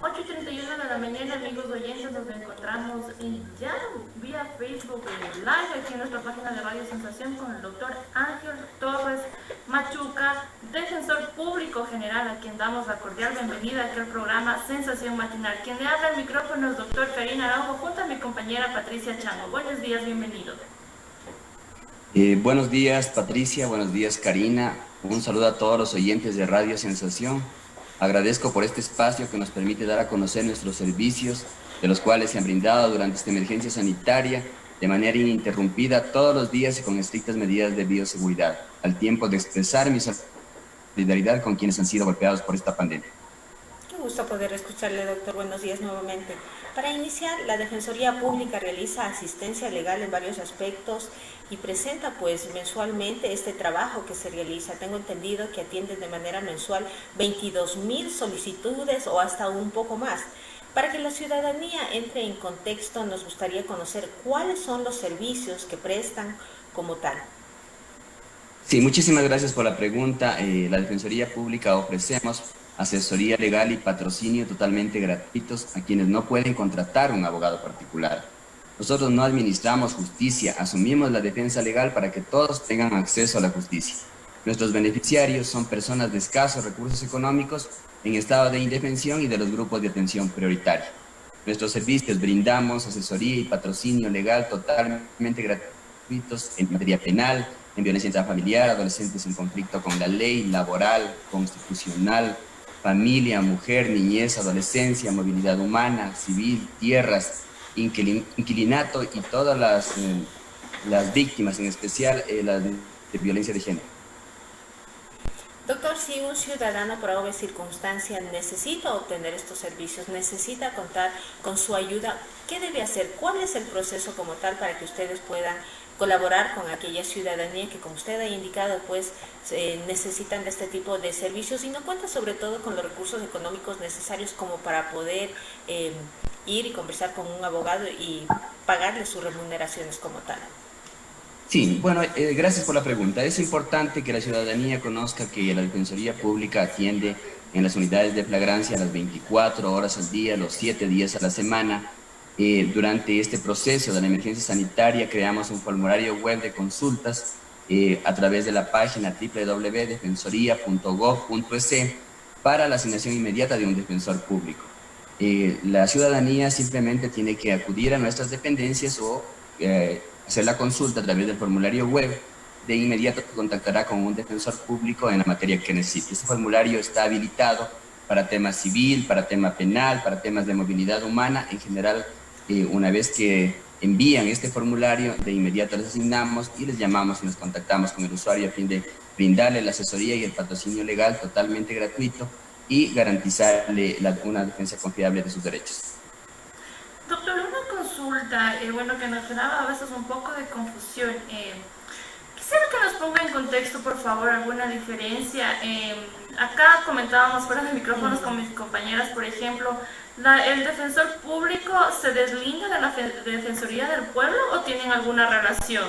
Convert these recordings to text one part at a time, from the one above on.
8:31 de la mañana, amigos oyentes, nos encontramos ya vía Facebook Live aquí en nuestra página de Radio Sensación con el doctor Ángel Torres Machuca, defensor público general, a quien damos la cordial bienvenida aquí al programa Sensación Matinal. Quien le habla al micrófono es doctor Karina Araujo, junto a mi compañera Patricia Chango. Buenos días, bienvenido. Buenos días, Patricia, buenos días, Karina. Un saludo a todos los oyentes de Radio Sensación. Agradezco por este espacio que nos permite dar a conocer nuestros servicios, de los cuales se han brindado durante esta emergencia sanitaria de manera ininterrumpida todos los días y con estrictas medidas de bioseguridad, al tiempo de expresar mi solidaridad con quienes han sido golpeados por esta pandemia. Qué gusto poder escucharle, doctor. Buenos días nuevamente. Para iniciar, la Defensoría Pública realiza asistencia legal en varios aspectos y presenta pues mensualmente este trabajo que se realiza. Tengo entendido que atienden de manera mensual 22,000 solicitudes o hasta un poco más. Para que la ciudadanía entre en contexto, nos gustaría conocer cuáles son los servicios que prestan como tal. Sí, muchísimas gracias por la pregunta. La Defensoría Pública ofrecemos asesoría legal y patrocinio totalmente gratuitos a quienes no pueden contratar un abogado particular. Nosotros no administramos justicia, asumimos la defensa legal para que todos tengan acceso a la justicia. Nuestros beneficiarios son personas de escasos recursos económicos en estado de indefensión y de los grupos de atención prioritaria. Nuestros servicios brindamos asesoría y patrocinio legal totalmente gratuitos en materia penal, en violencia intrafamiliar, adolescentes en conflicto con la ley, laboral, constitucional, familia, mujer, niñez, adolescencia, movilidad humana, civil, tierras, inquilinato y todas las víctimas, en especial las de violencia de género. Doctor, si un ciudadano por alguna circunstancia necesita obtener estos servicios, necesita contar con su ayuda, ¿qué debe hacer? ¿Cuál es el proceso como tal para que ustedes puedan colaborar con aquella ciudadanía que, como usted ha indicado, pues necesitan de este tipo de servicios y no cuenta sobre todo con los recursos económicos necesarios como para poder ir y conversar con un abogado y pagarle sus remuneraciones como tal? Sí, bueno, gracias por la pregunta. Es importante que la ciudadanía conozca que la Defensoría Pública atiende en las unidades de flagrancia las 24 horas al día, los 7 días a la semana. Durante este proceso de la emergencia sanitaria creamos un formulario web de consultas a través de la página www.defensoría.gov.es para la asignación inmediata de un defensor público. La ciudadanía simplemente tiene que acudir a nuestras dependencias o hacer la consulta a través del formulario web. De inmediato contactará con un defensor público en la materia que necesite. Este formulario está habilitado para tema civil, para tema penal, para temas de movilidad humana. En general, una vez que envían este formulario, de inmediato les asignamos y les llamamos y nos contactamos con el usuario a fin de brindarle la asesoría y el patrocinio legal totalmente gratuito y garantizarle una defensa confiable de sus derechos. Doctor, una consulta, bueno, que nos generaba a veces un poco de confusión. Quisiera que nos ponga en contexto, por favor, alguna diferencia. Acá comentábamos fuera de micrófonos con mis compañeras, por ejemplo, ¿el defensor público se deslinda de la Defensoría del Pueblo o tienen alguna relación?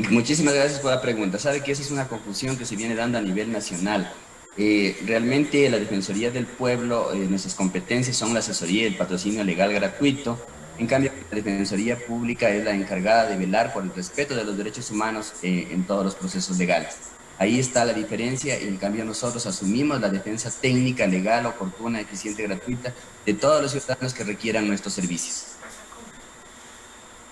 Muchísimas gracias por la pregunta. Sabe que esa es una confusión que se viene dando a nivel nacional. Realmente la Defensoría del Pueblo, nuestras competencias son la asesoría y el patrocinio legal gratuito. En cambio, la Defensoría Pública es la encargada de velar por el respeto de los derechos humanos en todos los procesos legales. Ahí está la diferencia y en cambio nosotros asumimos la defensa técnica, legal, oportuna, eficiente, gratuita de todos los ciudadanos que requieran nuestros servicios.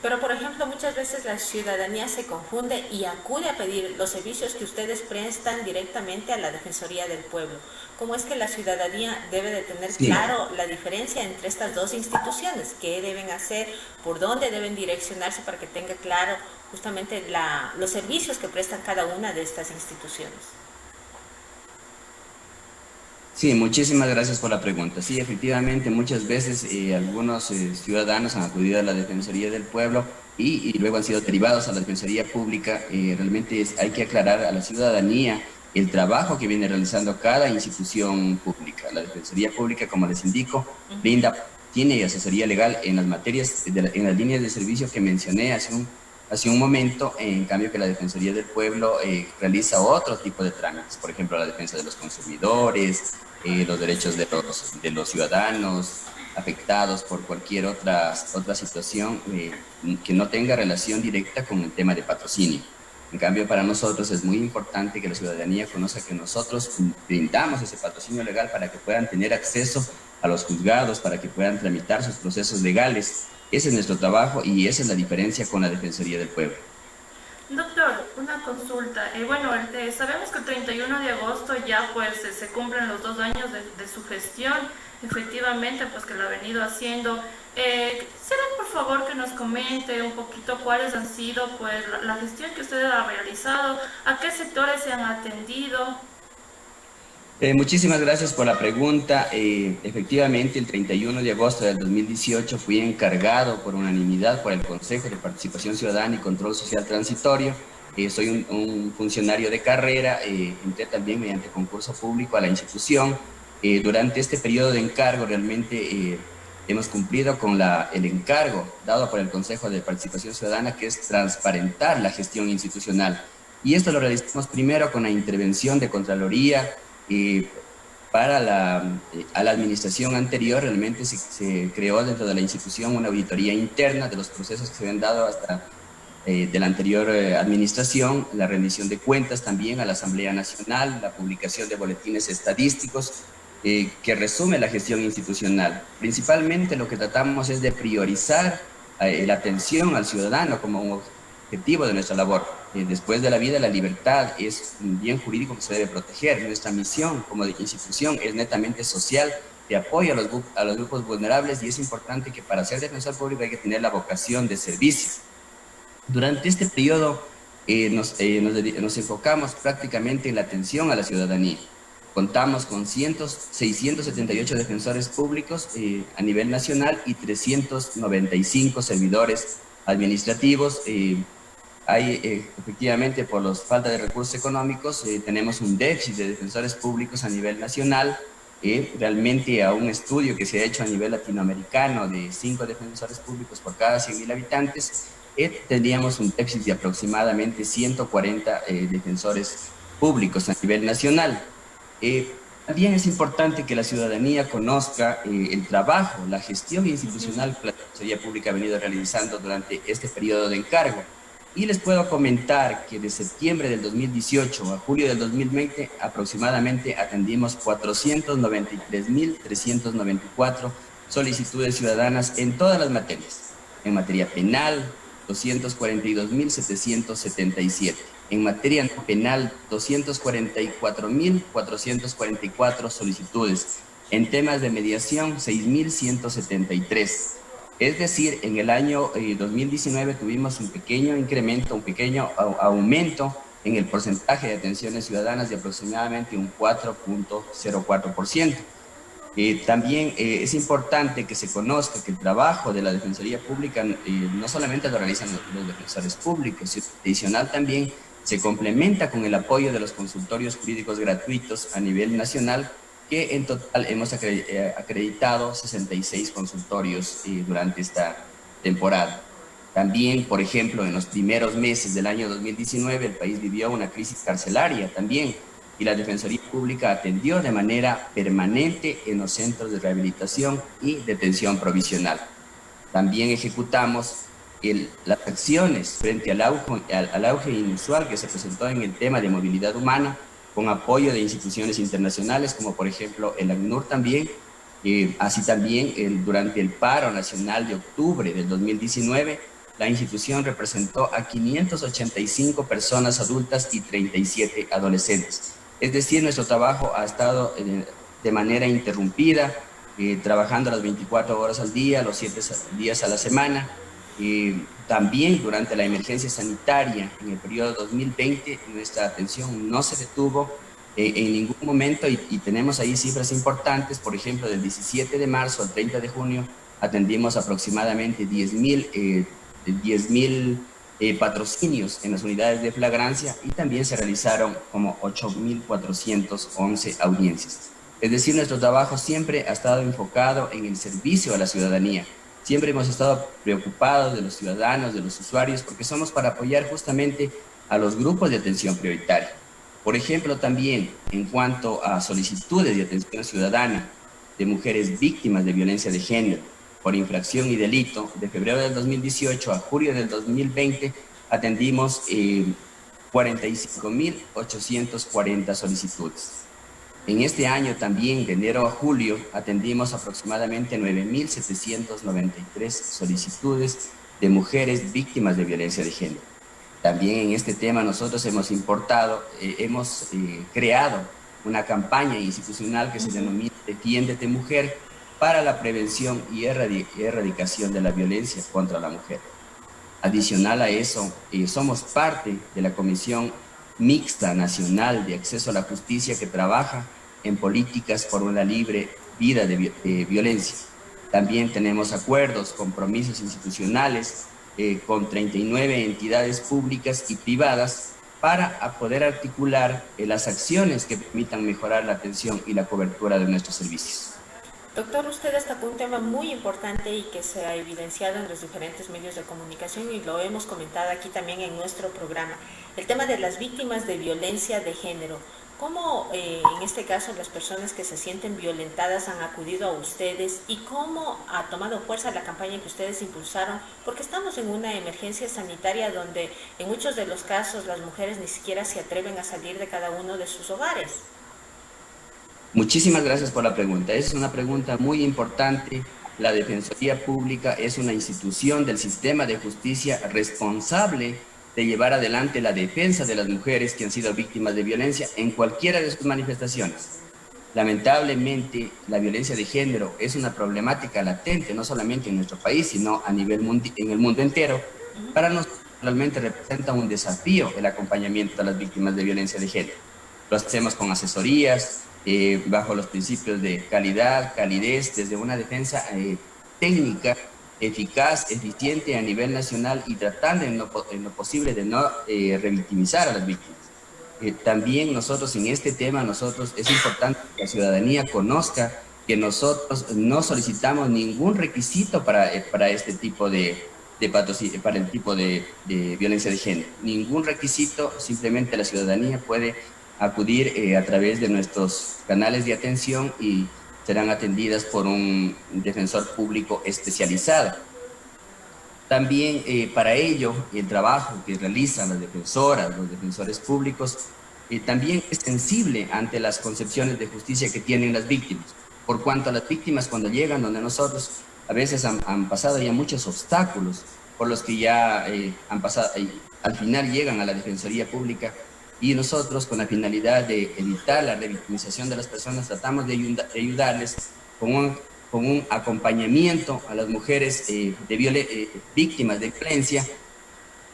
Pero, por ejemplo, muchas veces la ciudadanía se confunde y acude a pedir los servicios que ustedes prestan directamente a la Defensoría del Pueblo. ¿Cómo es que la ciudadanía debe de tener claro la diferencia entre estas dos instituciones? ¿Qué deben hacer? ¿Por dónde deben direccionarse para que tenga claro justamente los servicios que prestan cada una de estas instituciones? Sí, muchísimas gracias por la pregunta. Sí, efectivamente, muchas veces algunos ciudadanos han acudido a la Defensoría del Pueblo y luego han sido derivados a la Defensoría Pública. Realmente hay que aclarar a la ciudadanía el trabajo que viene realizando cada institución pública. La Defensoría Pública, como les indico, tiene asesoría legal en las materias, en las líneas de servicio que mencioné hace hace un momento, en cambio que la Defensoría del Pueblo realiza otro tipo de trámites, por ejemplo, la defensa de los consumidores, los derechos de los ciudadanos afectados por cualquier otra situación que no tenga relación directa con el tema de patrocinio. En cambio, para nosotros es muy importante que la ciudadanía conozca que nosotros brindamos ese patrocinio legal para que puedan tener acceso a los juzgados, para que puedan tramitar sus procesos legales. Ese es nuestro trabajo y esa es la diferencia con la Defensoría del Pueblo. Doctor, una consulta. Bueno, sabemos que el 31 de agosto ya pues se cumplen los 2 años de su gestión, efectivamente, pues que lo ha venido haciendo. Quisiera por favor que nos comente un poquito cuáles han sido pues la gestión que usted ha realizado, a qué sectores se han atendido. Muchísimas gracias por la pregunta. Efectivamente, el 31 de agosto del 2018 fui encargado por unanimidad por el Consejo de Participación Ciudadana y Control Social Transitorio. Soy un funcionario de carrera, entré también mediante concurso público a la institución. Durante este periodo de encargo realmente hemos cumplido con el encargo dado por el Consejo de Participación Ciudadana, que es transparentar la gestión institucional. Y esto lo realizamos primero con la intervención de Contraloría. Para a la administración anterior realmente se creó dentro de la institución una auditoría interna de los procesos que se habían dado hasta de la anterior administración, la rendición de cuentas también a la Asamblea Nacional, la publicación de boletines estadísticos que resume la gestión institucional. Principalmente lo que tratamos es de priorizar la atención al ciudadano como un objetivo de nuestra labor. Después de la vida, la libertad es un bien jurídico que se debe proteger. Nuestra misión como institución es netamente social, de apoyo a los grupos vulnerables, y es importante que para ser defensor público hay que tener la vocación de servicio. Durante este periodo nos enfocamos prácticamente en la atención a la ciudadanía. Contamos con 678 defensores públicos a nivel nacional y 395 servidores administrativos. Efectivamente, por la falta de recursos económicos, tenemos un déficit de defensores públicos a nivel nacional. Realmente a un estudio que se ha hecho a nivel latinoamericano de 5 defensores públicos por cada 100.000 habitantes, tendríamos un déficit de aproximadamente 140 defensores públicos a nivel nacional. También es importante que la ciudadanía conozca el trabajo, la gestión institucional que la Defensoría Pública ha venido realizando durante este periodo de encargo. Y les puedo comentar que de septiembre del 2018 a julio del 2020 aproximadamente atendimos 493.394 solicitudes ciudadanas en todas las materias. En materia penal, 242.777. En materia no penal, 244.444 solicitudes. En temas de mediación, 6.173. Es decir, en el año 2019 tuvimos un pequeño incremento, un pequeño aumento en el porcentaje de atenciones ciudadanas de aproximadamente un 4.04%. También es importante que se conozca que el trabajo de la Defensoría Pública no solamente lo realizan los defensores públicos, sino adicional también se complementa con el apoyo de los consultorios jurídicos gratuitos a nivel nacional, que en total hemos acreditado 66 consultorios durante esta temporada. También, por ejemplo, en los primeros meses del año 2019, el país vivió una crisis carcelaria también, y la Defensoría Pública atendió de manera permanente en los centros de rehabilitación y detención provisional. También ejecutamos las acciones frente al auge inusual que se presentó en el tema de movilidad humana, con apoyo de instituciones internacionales, como por ejemplo el ACNUR también. Así también, durante el paro nacional de octubre del 2019, la institución representó a 585 personas adultas y 37 adolescentes. Es decir, nuestro trabajo ha estado de manera interrumpida, trabajando las 24 horas al día, los 7 días a la semana. También durante la emergencia sanitaria, en el periodo 2020, nuestra atención no se detuvo en ningún momento, y tenemos ahí cifras importantes. Por ejemplo, del 17 de marzo al 30 de junio aatendimos aproximadamente 10.000 patrocinios en las unidades de flagrancia, y también se realizaron como 8.411 audiencias. Es decir, nuestro trabajo siempre ha estado enfocado en el servicio a la ciudadanía. Siempre hemos estado preocupados de los ciudadanos, de los usuarios, porque somos para apoyar justamente a los grupos de atención prioritaria. Por ejemplo, también en cuanto a solicitudes de atención ciudadana de mujeres víctimas de violencia de género por infracción y delito, de febrero del 2018 a julio del 2020 atendimos 45.840 solicitudes. En este año también, de enero a julio, atendimos aproximadamente 9.793 solicitudes de mujeres víctimas de violencia de género. También en este tema nosotros hemos creado una campaña institucional que se denomina Defiéndete Mujer, para la prevención y erradicación de la violencia contra la mujer. Adicional a eso, somos parte de la Comisión Mixta Nacional de Acceso a la Justicia que trabaja en políticas por una libre vida de violencia. También tenemos acuerdos, compromisos institucionales con 39 entidades públicas y privadas para poder articular las acciones que permitan mejorar la atención y la cobertura de nuestros servicios. Doctor, usted destacó un tema muy importante y que se ha evidenciado en los diferentes medios de comunicación y lo hemos comentado aquí también en nuestro programa, el tema de las víctimas de violencia de género. ¿Cómo en este caso las personas que se sienten violentadas han acudido a ustedes y cómo ha tomado fuerza la campaña que ustedes impulsaron? Porque estamos en una emergencia sanitaria donde en muchos de los casos las mujeres ni siquiera se atreven a salir de cada uno de sus hogares. Muchísimas gracias por la pregunta. Es una pregunta muy importante. La Defensoría Pública es una institución del sistema de justicia responsable de llevar adelante la defensa de las mujeres que han sido víctimas de violencia en cualquiera de sus manifestaciones. Lamentablemente, la violencia de género es una problemática latente, no solamente en nuestro país, sino a nivel en el mundo entero. Para nosotros realmente representa un desafío el acompañamiento a las víctimas de violencia de género. Lo hacemos con asesorías, bajo los principios de calidad, calidez, desde una defensa técnica, eficaz, eficiente a nivel nacional y tratando en lo posible de no revictimizar a las víctimas. También nosotros en este tema, es importante que la ciudadanía conozca que nosotros no solicitamos ningún requisito para este tipo para el tipo de violencia de género. Ningún requisito, simplemente la ciudadanía puede acudir a través de nuestros canales de atención y serán atendidas por un defensor público especializado. También para ello, el trabajo que realizan las defensoras, los defensores públicos, también es sensible ante las concepciones de justicia que tienen las víctimas. Por cuanto a las víctimas cuando llegan donde nosotros, a veces han pasado ya muchos obstáculos por los que ya han pasado, al final llegan a la Defensoría Pública. Y nosotros, con la finalidad de evitar la revictimización de las personas, tratamos de ayudarles con un acompañamiento a las mujeres víctimas de violencia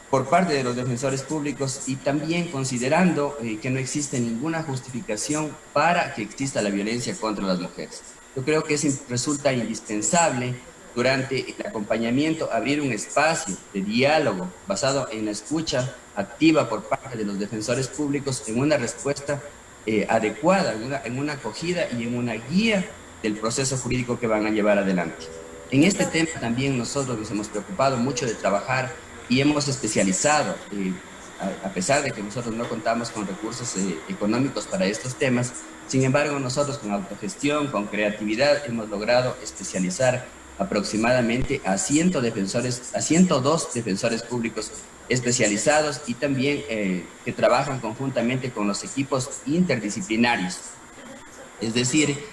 por parte de los defensores públicos y también considerando que no existe ninguna justificación para que exista la violencia contra las mujeres. Yo creo que resulta indispensable durante el acompañamiento abrir un espacio de diálogo basado en la escucha activa por parte de los defensores públicos en una respuesta adecuada, en una acogida y en una guía del proceso jurídico que van a llevar adelante. En este tema también nosotros nos hemos preocupado mucho de trabajar y hemos especializado, a pesar de que nosotros no contamos con recursos económicos para estos temas, sin embargo nosotros con autogestión, con creatividad, hemos logrado especializar aproximadamente a 102 defensores públicos especializados y también que trabajan conjuntamente con los equipos interdisciplinarios. Es decir,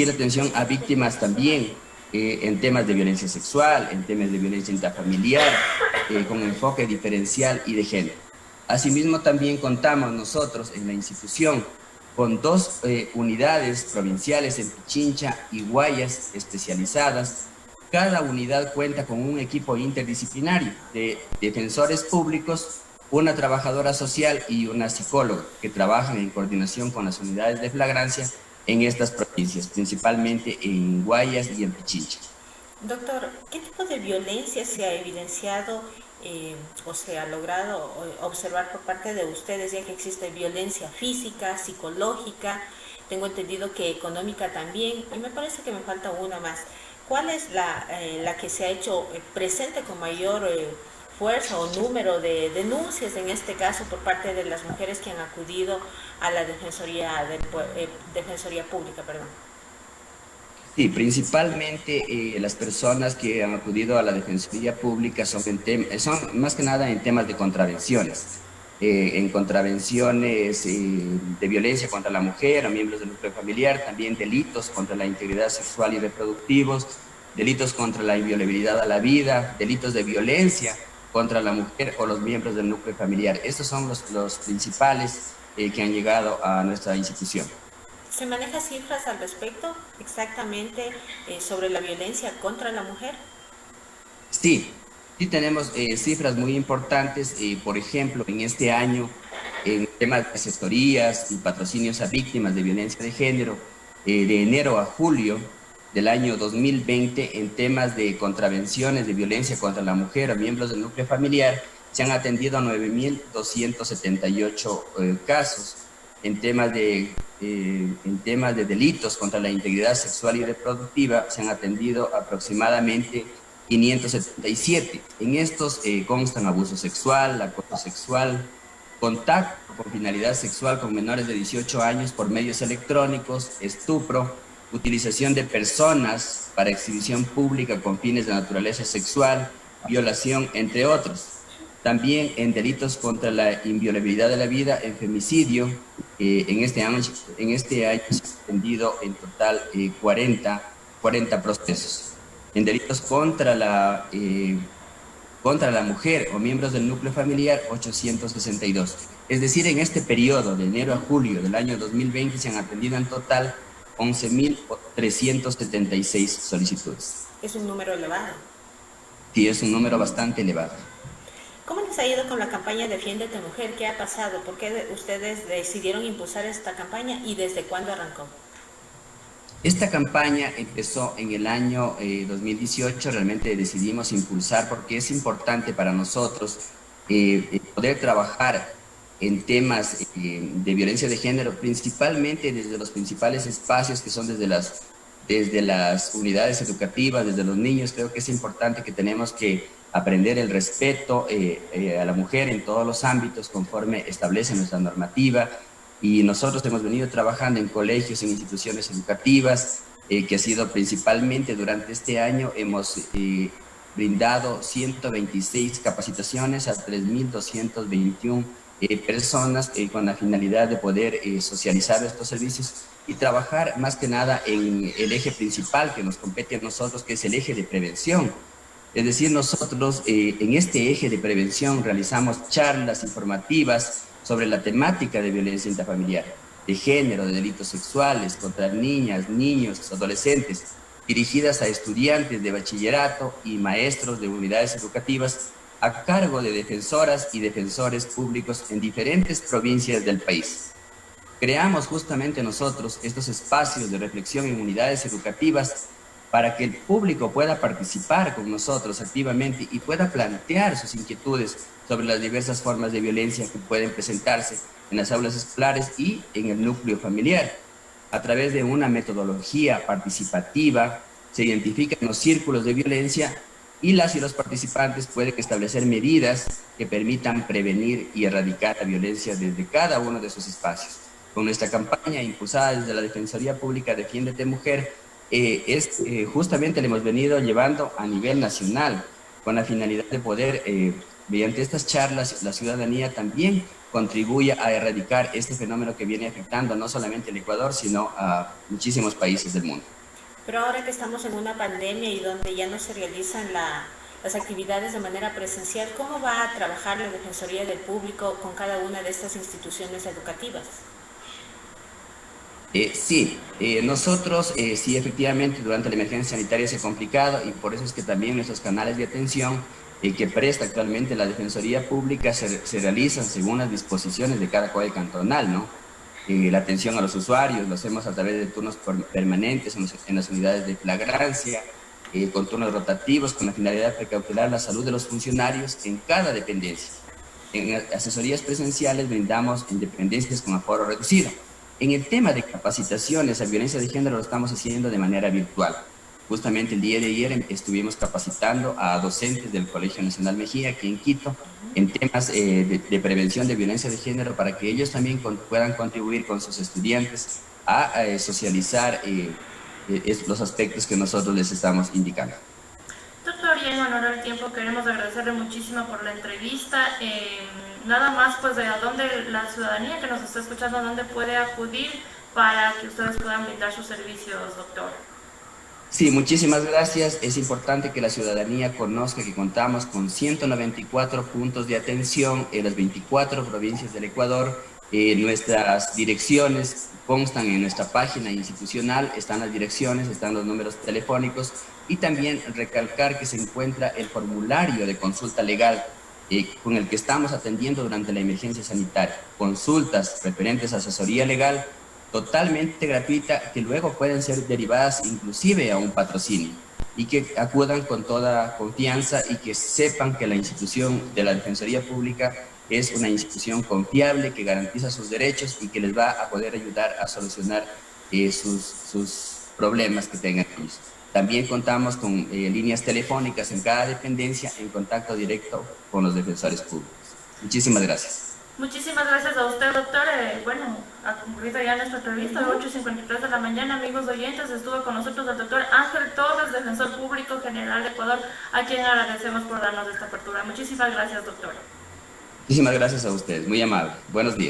atención a víctimas también en temas de violencia sexual, en temas de violencia intrafamiliar, con enfoque diferencial y de género. Asimismo, también contamos nosotros en la institución con 2 unidades provinciales en Pichincha y Guayas especializadas. Cada unidad cuenta con un equipo interdisciplinario de defensores públicos, una trabajadora social y una psicóloga que trabajan en coordinación con las unidades de flagrancia en estas provincias, principalmente en Guayas y en Pichincha. Doctor, ¿qué tipo de violencia se ha evidenciado o se ha logrado observar por parte de ustedes, ya que existe violencia física, psicológica, tengo entendido que económica también, y me parece que me falta una más? ¿cuál es la que se ha hecho presente con mayor fuerza o número de denuncias, en este caso por parte de las mujeres que han acudido a la Defensoría Pública? Perdón. Sí, principalmente las personas que han acudido a la Defensoría Pública son más que nada en temas de contravenciones. En contravenciones de violencia contra la mujer o miembros del núcleo familiar, también delitos contra la integridad sexual y reproductivos, delitos contra la inviolabilidad a la vida, delitos de violencia contra la mujer o los miembros del núcleo familiar. Estos son los principales que han llegado a nuestra institución. ¿Se maneja cifras al respecto exactamente sobre la violencia contra la mujer? Sí, sí tenemos cifras muy importantes. Por ejemplo, en este año, en temas de asesorías y patrocinios a víctimas de violencia de género, de enero a julio del año 2020, en temas de contravenciones de violencia contra la mujer o miembros del núcleo familiar, se han atendido a 9.278 casos. En temas de delitos contra la integridad sexual y reproductiva se han atendido aproximadamente 577. En estos constan abuso sexual, acoso sexual, contacto con finalidad sexual con menores de 18 años por medios electrónicos, estupro, utilización de personas para exhibición pública con fines de naturaleza sexual, violación, entre otros. También en delitos contra la inviolabilidad de la vida, en femicidio, en este año se ha atendido en total 40 procesos. En delitos contra la mujer o miembros del núcleo familiar, 862. Es decir, en este periodo de enero a julio del año 2020 se han atendido en total 11.376 solicitudes. Es un número elevado. Sí, es un número bastante elevado. ¿Cómo les ha ido con la campaña Defiéndete Mujer? ¿Qué ha pasado? ¿Por qué ustedes decidieron impulsar esta campaña y desde cuándo arrancó? Esta campaña empezó en el año 2018, realmente decidimos impulsar porque es importante para nosotros poder trabajar en temas de violencia de género, principalmente desde los principales espacios que son desde las unidades educativas, desde los niños. Creo que es importante que tenemos que aprender el respeto a la mujer en todos los ámbitos conforme establece nuestra normativa, y nosotros hemos venido trabajando en colegios, en instituciones educativas, que ha sido principalmente durante este año. Hemos brindado 126 capacitaciones a 3.221 personas con la finalidad de poder socializar estos servicios y trabajar más que nada en el eje principal que nos compete a nosotros, que es el eje de prevención. Es decir, nosotros en este eje de prevención realizamos charlas informativas sobre la temática de violencia intrafamiliar, de género, de delitos sexuales contra niñas, niños, adolescentes, dirigidas a estudiantes de bachillerato y maestros de unidades educativas a cargo de defensoras y defensores públicos en diferentes provincias del país. Creamos justamente nosotros estos espacios de reflexión en unidades educativas para que el público pueda participar con nosotros activamente y pueda plantear sus inquietudes sobre las diversas formas de violencia que pueden presentarse en las aulas escolares y en el núcleo familiar. A través de una metodología participativa se identifican los círculos de violencia y las y los participantes pueden establecer medidas que permitan prevenir y erradicar la violencia desde cada uno de sus espacios. Con nuestra campaña impulsada desde la Defensoría Pública Defiéndete Mujer, justamente le hemos venido llevando a nivel nacional con la finalidad de poder, mediante estas charlas, la ciudadanía también contribuya a erradicar este fenómeno que viene afectando no solamente al Ecuador, sino a muchísimos países del mundo. Pero ahora que estamos en una pandemia y donde ya no se realizan las actividades de manera presencial, ¿cómo va a trabajar la Defensoría del Público con cada una de estas instituciones educativas? Nosotros sí, efectivamente durante la emergencia sanitaria se ha complicado, y por eso es que también nuestros canales de atención que presta actualmente la Defensoría Pública se realizan según las disposiciones de cada código cantonal, ¿no? La atención a los usuarios lo hacemos a través de turnos permanentes en las unidades de flagrancia, con turnos rotativos, con la finalidad de precautelar la salud de los funcionarios en cada dependencia. En asesorías presenciales brindamos en dependencias con aforo reducido. En el tema de capacitaciones a violencia de género lo estamos haciendo de manera virtual. justamente el día de ayer estuvimos capacitando a docentes del Colegio Nacional Mejía aquí en Quito en temas de prevención de violencia de género para que ellos también puedan contribuir con sus estudiantes a socializar los aspectos que nosotros les estamos indicando. Doctor, y en honor al tiempo queremos agradecerle muchísimo por la entrevista. Nada más, pues, de a dónde la ciudadanía que nos está escuchando, a dónde puede acudir para que ustedes puedan brindar sus servicios, doctor. Sí, muchísimas gracias. Es importante que la ciudadanía conozca que contamos con 194 puntos de atención en las 24 provincias del Ecuador. Nuestras direcciones constan en nuestra página institucional, están las direcciones, están los números telefónicos y también recalcar que se encuentra el formulario de consulta legal con el que estamos atendiendo durante la emergencia sanitaria. Consultas referentes a asesoría legal totalmente gratuita que luego pueden ser derivadas inclusive a un patrocinio y que acudan con toda confianza y que sepan que la institución de la Defensoría Pública es una institución confiable que garantiza sus derechos y que les va a poder ayudar a solucionar sus problemas que tengan ellos. También contamos con líneas telefónicas en cada dependencia en contacto directo con los defensores públicos. Muchísimas gracias. Muchísimas gracias a usted, doctor. Bueno, ha concluido ya nuestra entrevista, 8:53 de la mañana, amigos oyentes. Estuvo con nosotros el doctor Ángel Torres, Defensor Público General de Ecuador, a quien agradecemos por darnos esta apertura. Muchísimas gracias, doctor. Muchísimas gracias a ustedes, muy amable. Buenos días.